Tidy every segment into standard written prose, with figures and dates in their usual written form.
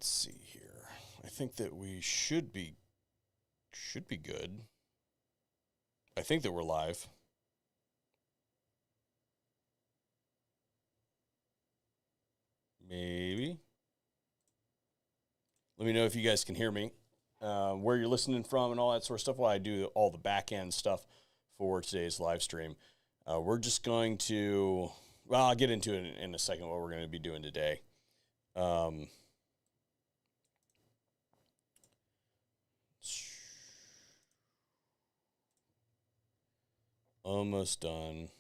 let's see here. I think that we should be good. I think that we're live. Maybe. Let me know if you guys can hear me, where you're listening from and all that sort of stuff while I do all the back end stuff for today's live stream. We're just going to, well, I'll get into it in a second what we're going to be doing today. Almost done.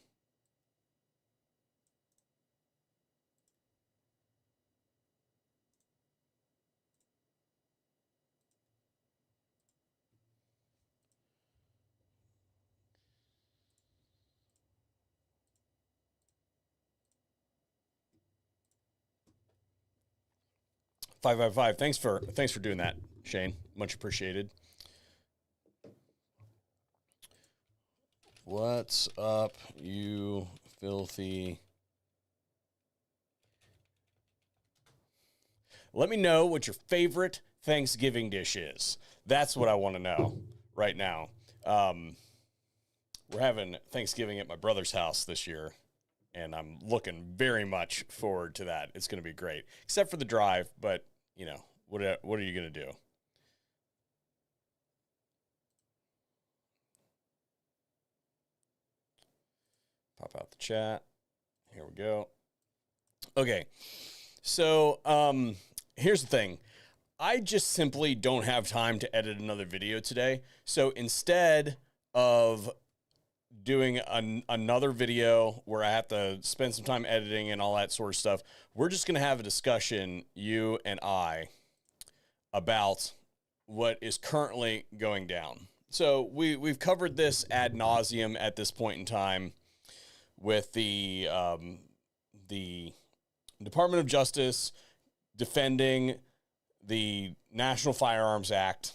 $555. Thanks for doing that, Shane. Much appreciated. What's up, you filthy? Let me know what your favorite Thanksgiving dish is. That's what I want to know right now. We're having Thanksgiving at my brother's house this year, and I'm looking very much forward to that. It's going to be great, except for the drive, but, you know, what are you going to do? Pop out the chat. Here we go. Okay. So, here's the thing. I just simply don't have time to edit another video today. So instead of doing another video where I have to spend some time editing and all that sort of stuff, we're just going to have a discussion, you and I, about what is currently going down. So we've covered this ad nauseum at this point in time with the Department of Justice defending the National Firearms Act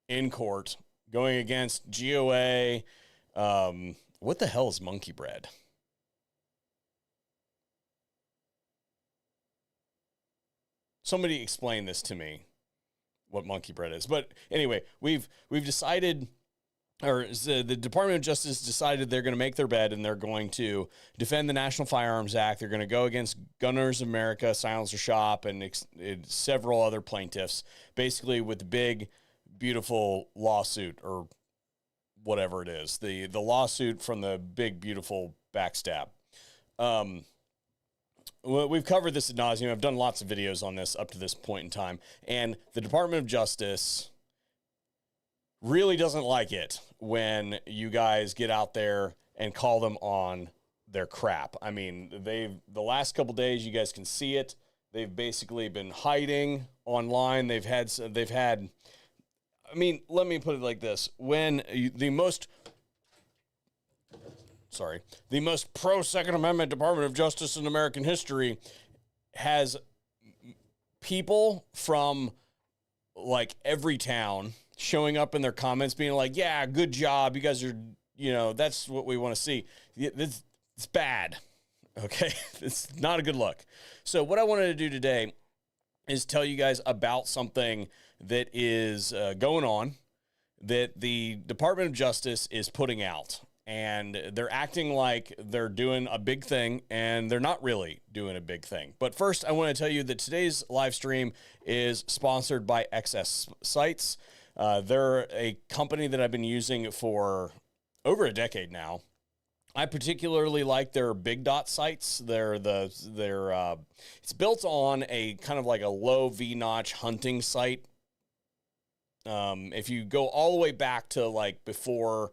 in court, going against GOA. What the hell is monkey bread? Somebody explain this to me, what monkey bread is. But anyway, we've decided, or the Department of Justice decided they're going to make their bed and they're going to defend the National Firearms Act. They're going to go against Gunners America, Silencer Shop, and several other plaintiffs, basically with the big, beautiful lawsuit, or whatever it is, the lawsuit from the big, beautiful backstab. We've covered this ad nauseum. I've done lots of videos on this up to this point in time, and the Department of Justice really doesn't like it when you guys get out there and call them on their crap. I mean, the last couple days, you guys can see it. They've basically been hiding online. They've had, I mean, let me put it like this. When the most pro-Second Amendment Department of Justice in American history has people from like every town showing up in their comments being like, yeah, good job. You guys are, you know, that's what we want to see. It's bad. Okay. It's not a good look. So what I wanted to do today is tell you guys about something that is going on that the Department of Justice is putting out. And they're acting like they're doing a big thing, and they're not really doing a big thing. But first, I want to tell you that today's live stream is sponsored by XS Sites. They're a company that I've been using for over a decade now. I particularly like their big dot sights. It's built on a kind of like a low V-notch hunting sight. If you go all the way back to like before,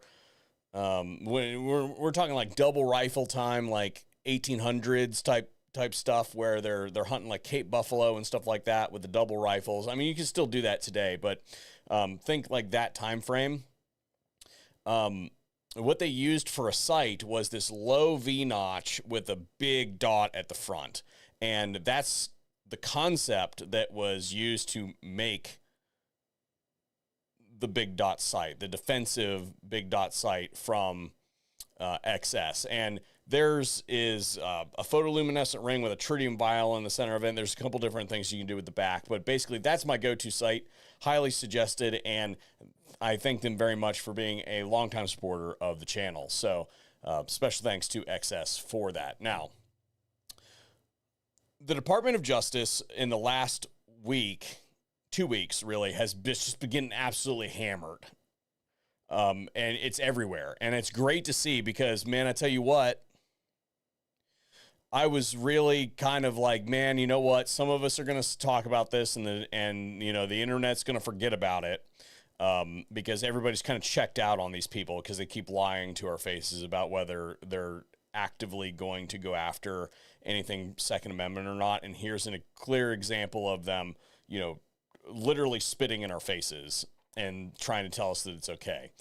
when we're talking like double rifle time, like 1800s type stuff, where they're hunting like Cape buffalo and stuff like that with the double rifles. I mean, you can still do that today, but think like that time frame. What they used for a sight was this low V-notch with a big dot at the front. And that's the concept that was used to make the big dot sight, the defensive big dot sight from XS. And Theirs is a photoluminescent ring with a tritium vial in the center of it. And there's a couple different things you can do with the back, but basically that's my go-to site. Highly suggested, and I thank them very much for being a longtime supporter of the channel. So special thanks to XS for that. Now, the Department of Justice in the last week, 2 weeks really, has just been getting absolutely hammered. And it's everywhere. And it's great to see because, man, I tell you what, I was really kind of like, man, you know what? Some of us are going to talk about this and you know, the internet's going to forget about it. Because everybody's kind of checked out on these people because they keep lying to our faces about whether they're actively going to go after anything Second Amendment or not. And here's a clear example of them, you know, literally spitting in our faces and trying to tell us that it's okay.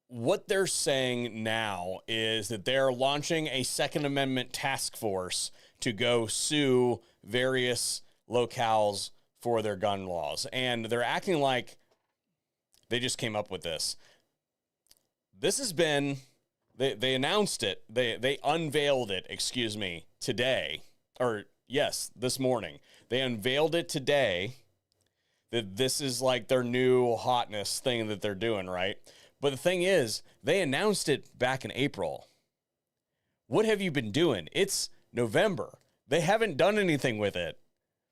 What they're saying now is that they're launching a Second Amendment task force to go sue various locales for their gun laws. And they're acting like they just came up with this. This has been, they announced it, they unveiled it, excuse me, today, or yes, this morning. They unveiled it today that this is like their new hotness thing that they're doing, right? But the thing is, they announced it back in April. What have you been doing? It's November. They haven't done anything with it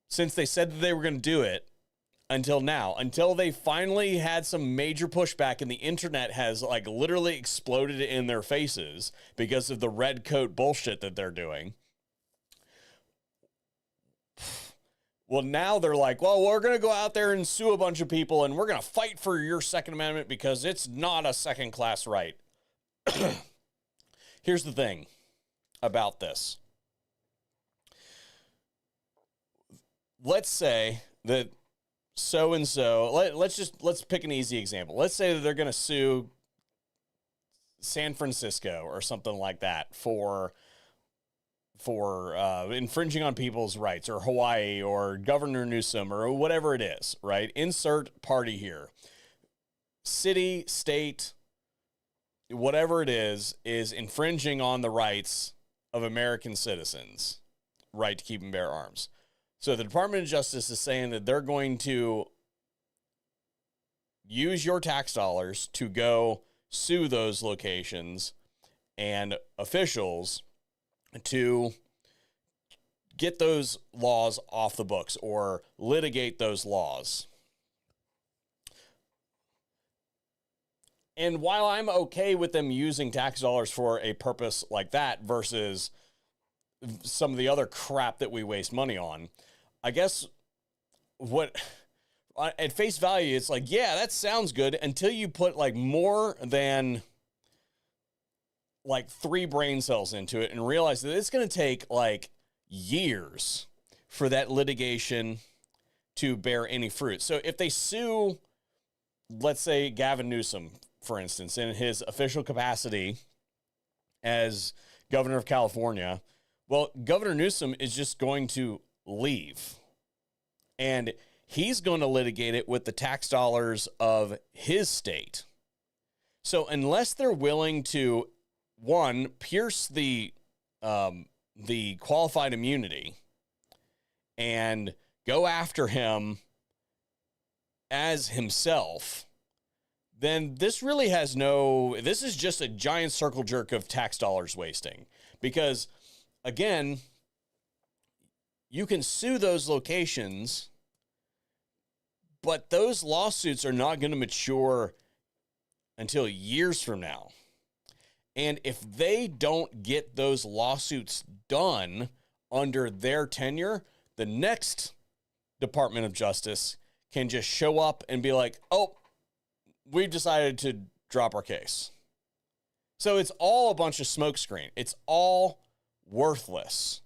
since they said that they were going to do it until now, until they finally had some major pushback and the internet has like literally exploded in their faces because of the red coat bullshit that they're doing. Well, now they're like, well, we're going to go out there and sue a bunch of people and we're going to fight for your Second Amendment because it's not a second-class right. Here's the thing about this. Let's say that so-and-so, let's pick an easy example. Let's say that they're going to sue San Francisco or something like that for infringing on people's rights, or Hawaii or Governor Newsom or whatever it is, right? Insert party here. City, state, whatever it is infringing on the rights of American citizens, right to keep and bear arms. So the Department of Justice is saying that they're going to use your tax dollars to go sue those locations and officials to get those laws off the books or litigate those laws. And while I'm okay with them using tax dollars for a purpose like that versus some of the other crap that we waste money on, I guess what at face value, it's like, yeah, that sounds good until you put like more than like 3 brain cells into it and realize that it's going to take like years for that litigation to bear any fruit. So if they sue, let's say Gavin Newsom, for instance, in his official capacity as governor of California, well, Governor Newsom is just going to leave and he's going to litigate it with the tax dollars of his state. So unless they're willing to, one, pierce the qualified immunity and go after him as himself, then this really has this is just a giant circle jerk of tax dollars wasting. Because, again, you can sue those locations, but those lawsuits are not going to mature until years from now. And if they don't get those lawsuits done under their tenure, the next Department of Justice can just show up and be like, oh, we've decided to drop our case. So it's all a bunch of smokescreen. It's all worthless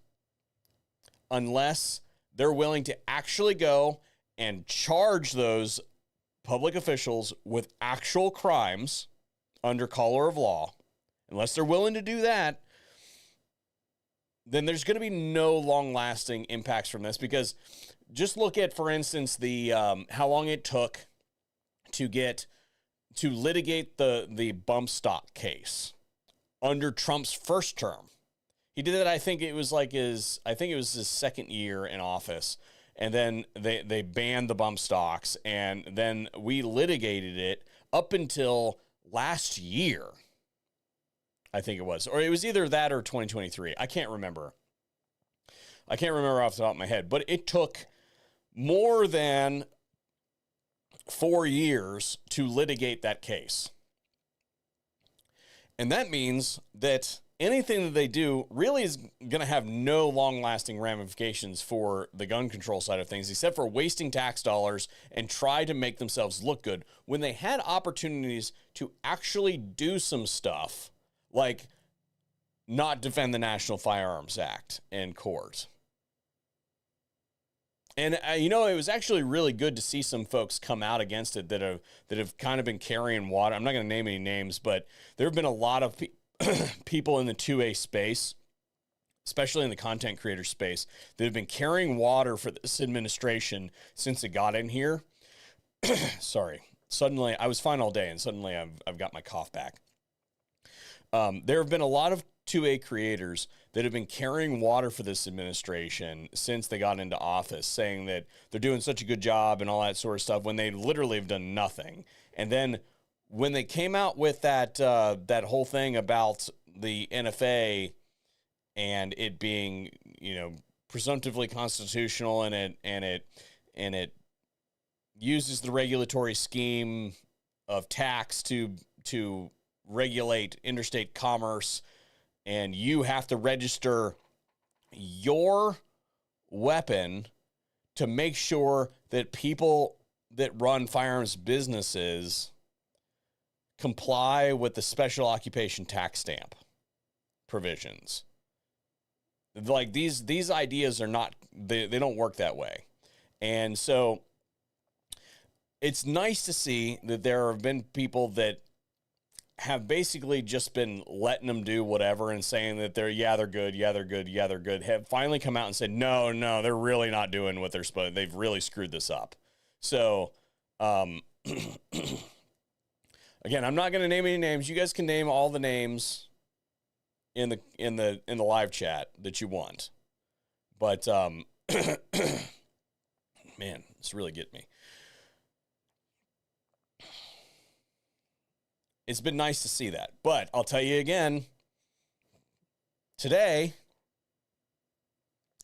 unless they're willing to actually go and charge those public officials with actual crimes under color of law. Unless they're willing to do that, then there's going to be no long-lasting impacts from this. Because just look at, for instance, the how long it took to get to litigate the bump stock case under Trump's first term. He did it, I think it was his second year in office. And then they banned the bump stocks, and then we litigated it up until last year, I think it was. Or it was either that or 2023. I can't remember. Off the top of my head. But it took more than 4 years to litigate that case. And that means that anything that they do really is going to have no long-lasting ramifications for the gun control side of things, except for wasting tax dollars and try to make themselves look good when they had opportunities to actually do some stuff, like not defend the National Firearms Act in court. And, it was actually really good to see some folks come out against it that have kind of been carrying water. I'm not going to name any names, but there have been a lot of people in the 2A space, especially in the content creator space, that have been carrying water for this administration since it got in here. Sorry. Suddenly, I was fine all day, and suddenly I've got my cough back. There have been a lot of 2A creators that have been carrying water for this administration since they got into office, saying that they're doing such a good job and all that sort of stuff when they literally have done nothing. And then when they came out with that whole thing about the NFA and it being, presumptively constitutional, and it uses the regulatory scheme of tax to regulate interstate commerce, and you have to register your weapon to make sure that people that run firearms businesses comply with the special occupation tax stamp provisions. Like these ideas are not, they don't work that way. And so it's nice to see that there have been people that have basically just been letting them do whatever and saying that they're good, have finally come out and said, no, they're really not doing what they're supposed to. They've really screwed this up. So, again, I'm not going to name any names. You guys can name all the names in the live chat that you want. But, man, it's really getting me. It's been nice to see that. But I'll tell you again, today,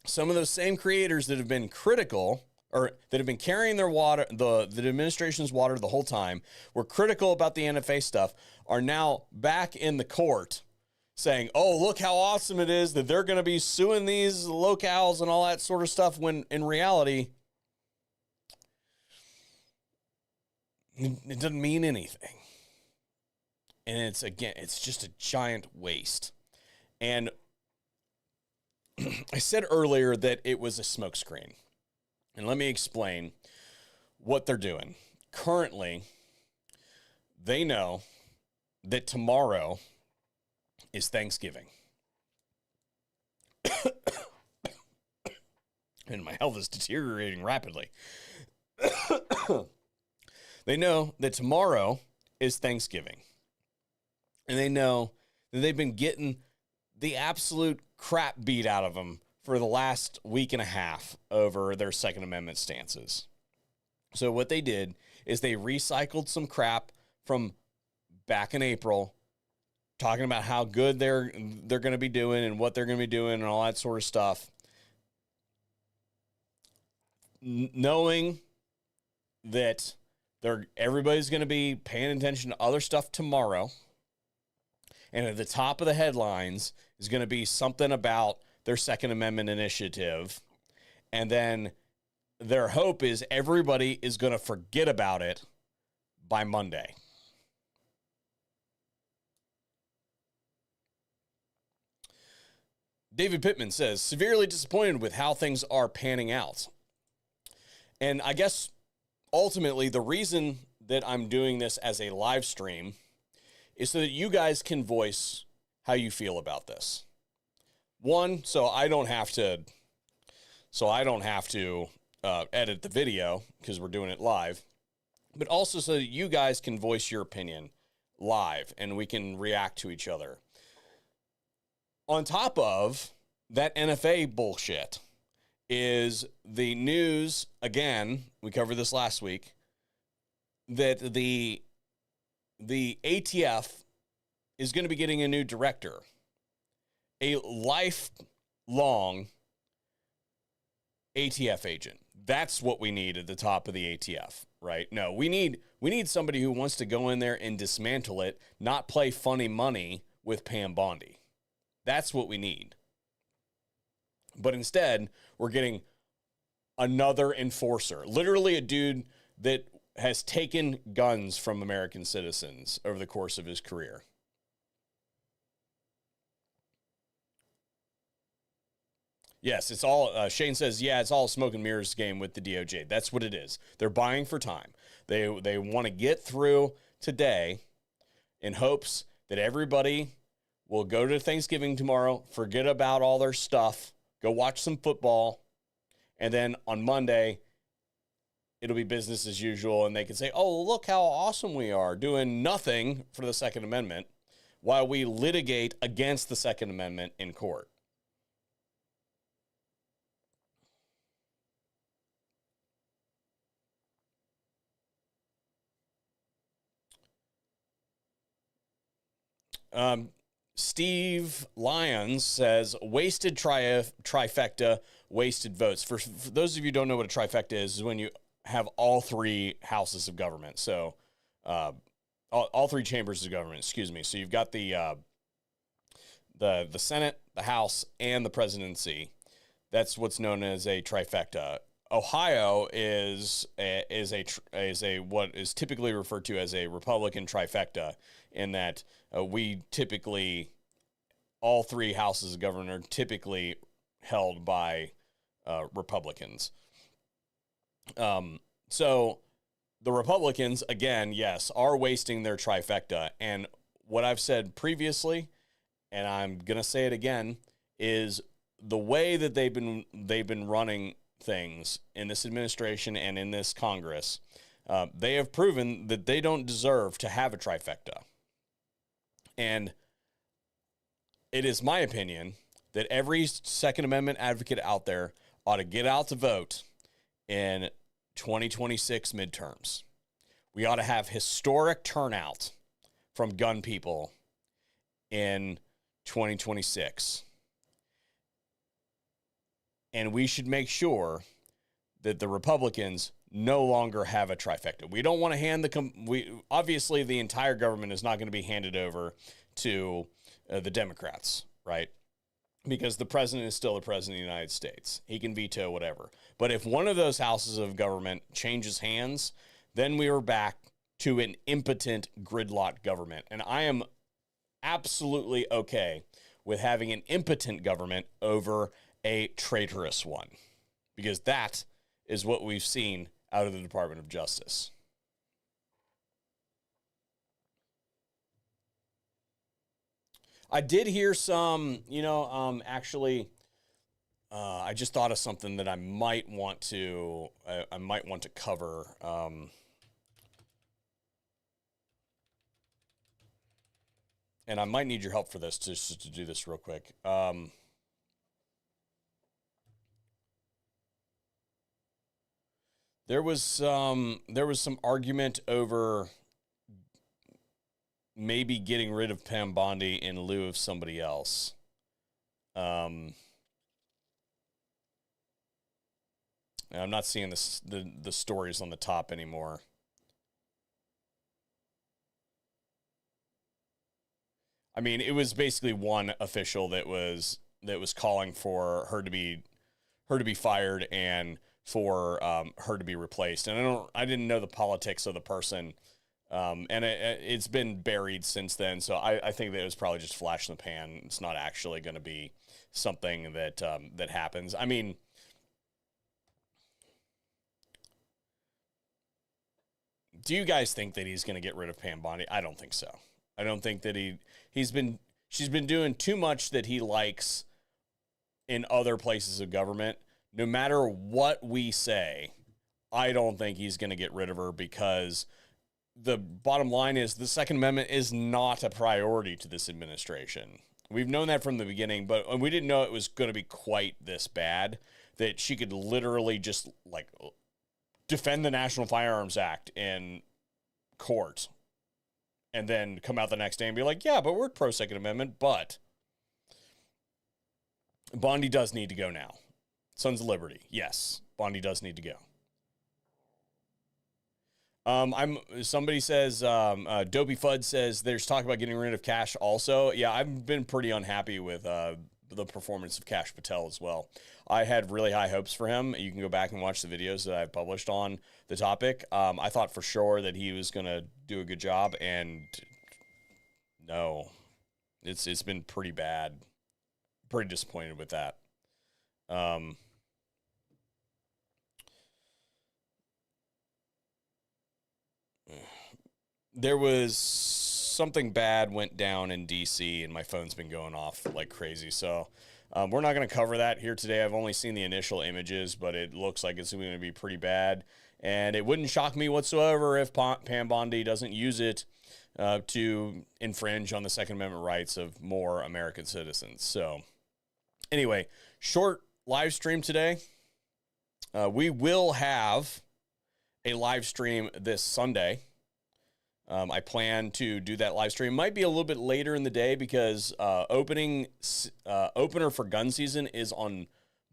some of those same creators that have been critical, or that have been carrying their water, the administration's water the whole time, were critical about the NFA stuff, are now back in the court saying, oh, look how awesome it is that they're going to be suing these locales and all that sort of stuff, when in reality, it doesn't mean anything. And it's just a giant waste. And I said earlier that it was a smokescreen. And let me explain what they're doing. Currently, they know that tomorrow is Thanksgiving. And my health is deteriorating rapidly. They know that tomorrow is Thanksgiving. And they know that they've been getting the absolute crap beat out of them for the last week and a half over their Second Amendment stances. So what they did is they recycled some crap from back in April, talking about how good they're going to be doing and what they're going to be doing and all that sort of stuff. Knowing that everybody's going to be paying attention to other stuff tomorrow. And at the top of the headlines is going to be something about their Second Amendment initiative. And then their hope is everybody is going to forget about it by Monday. David Pittman says, severely disappointed with how things are panning out. And I guess ultimately the reason that I'm doing this as a live stream is so that you guys can voice how you feel about this. One, so I don't have to edit the video because we're doing it live. but also so that you guys can voice your opinion live and we can react to each other. On top of that NFA bullshit is the news, again, we covered this last week, that the ATF is going to be getting a new director, a lifelong ATF agent. That's what we need at the top of the ATF, right? No, we need somebody who wants to go in there and dismantle it, not play funny money with Pam Bondi. That's what we need. But instead, we're getting another enforcer, literally a dude that has taken guns from American citizens over the course of his career. Yes, it's all, Shane says, yeah, it's all a smoke and mirrors game with the DOJ. That's what it is. They're buying for time. They want to get through today in hopes that everybody will go to Thanksgiving tomorrow, forget about all their stuff, go watch some football, and then on Monday, it'll be business as usual, and they can say, oh, look how awesome we are, doing nothing for the Second Amendment while we litigate against the Second Amendment in court. Steve Lyons says, wasted trifecta, wasted votes. For those of you who don't know what a trifecta is when you have all three houses of government. So all three chambers of government, excuse me. So you've got the Senate, the House, and the presidency. That's what's known as a trifecta. Ohio is a what is typically referred to as a Republican trifecta, in that we typically, all three houses of government are typically held by Republicans. So the Republicans, again, yes, are wasting their trifecta. And what I've said previously, and I'm going to say it again, is the way that they've been running things in this administration and in this Congress, they have proven that they don't deserve to have a trifecta. And it is my opinion that every Second Amendment advocate out there ought to get out to vote in 2026 midterms. We ought to have historic turnout from gun people in 2026. And we should make sure that the Republicans no longer have a trifecta. We don't want to hand obviously the entire government is not going to be handed over to the Democrats, right? Because the president is still the president of the United States. He can veto whatever. But if one of those houses of government changes hands, then we are back to an impotent gridlock government. And I am absolutely okay with having an impotent government over a traitorous one, because that is what we've seen out of the Department of Justice. I did hear some, actually, I just thought of something that I might want to cover. And I might need your help for this, just to do this real quick. There was some argument over maybe getting rid of Pam Bondi in lieu of somebody else. I'm not seeing the stories on the top anymore. I mean, it was basically one official that was calling for her to be fired and for her to be replaced. And I didn't know the politics of the person. And it's been buried since then. So I think that it was probably just flash in the pan. It's not actually going to be something that happens. I mean, do you guys think that he's going to get rid of Pam Bondi? I don't think so. I don't think that she's been doing too much that he likes in other places of government. No matter what we say, I don't think he's going to get rid of her, because the bottom line is the Second Amendment is not a priority to this administration. We've known that from the beginning, but we didn't know it was going to be quite this bad, that she could literally just like defend the National Firearms Act in court and then come out the next day and be like, yeah, but we're pro Second Amendment. But Bondi does need to go now. Sons of Liberty. Yes, Bondi does need to go. Somebody says, Dopey Fudd says there's talk about getting rid of Cash also. Yeah, I've been pretty unhappy with the performance of Cash Patel as well. I had really high hopes for him. You can go back and watch the videos that I've published on the topic. I thought for sure that he was going to do a good job, and no, it's been pretty bad. Pretty disappointed with that. There was something bad went down in DC, and my phone's been going off like crazy. So we're not going to cover that here today. I've only seen the initial images, but it looks like it's going to be pretty bad. And it wouldn't shock me whatsoever if Pam Bondi doesn't use it to infringe on the Second Amendment rights of more American citizens. So anyway, short live stream today. We will have a live stream this Sunday. I plan to do that live stream. Might be a little bit later in the day, because opener for gun season is on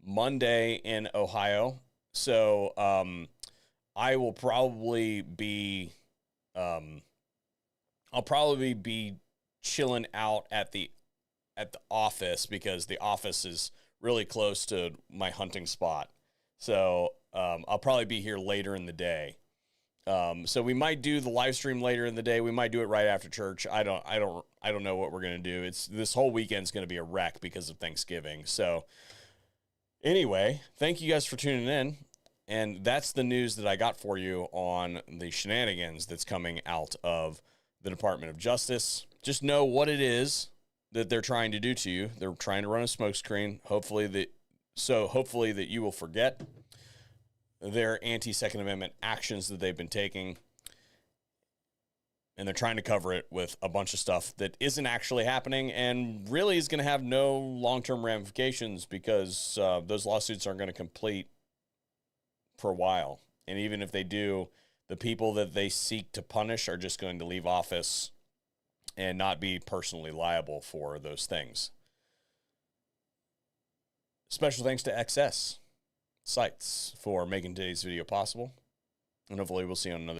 Monday in Ohio. So I will probably be chilling out at the office, because the office is really close to my hunting spot. So I'll probably be here later in the day. So we might do the live stream later in the day. We might do it right after church. I don't know what we're going to do. This whole weekend's going to be a wreck because of Thanksgiving. So anyway, thank you guys for tuning in. And that's the news that I got for you on the shenanigans that's coming out of the Department of Justice. Just know what it is that they're trying to do to you. They're trying to run a smokescreen. Hopefully that you will forget their anti-Second Amendment actions that they've been taking, and they're trying to cover it with a bunch of stuff that isn't actually happening and really is going to have no long-term ramifications, because those lawsuits aren't going to complete for a while. And even if they do, the people that they seek to punish are just going to leave office and not be personally liable for those things. Special thanks to XS Sites for making today's video possible. And hopefully we'll see you on another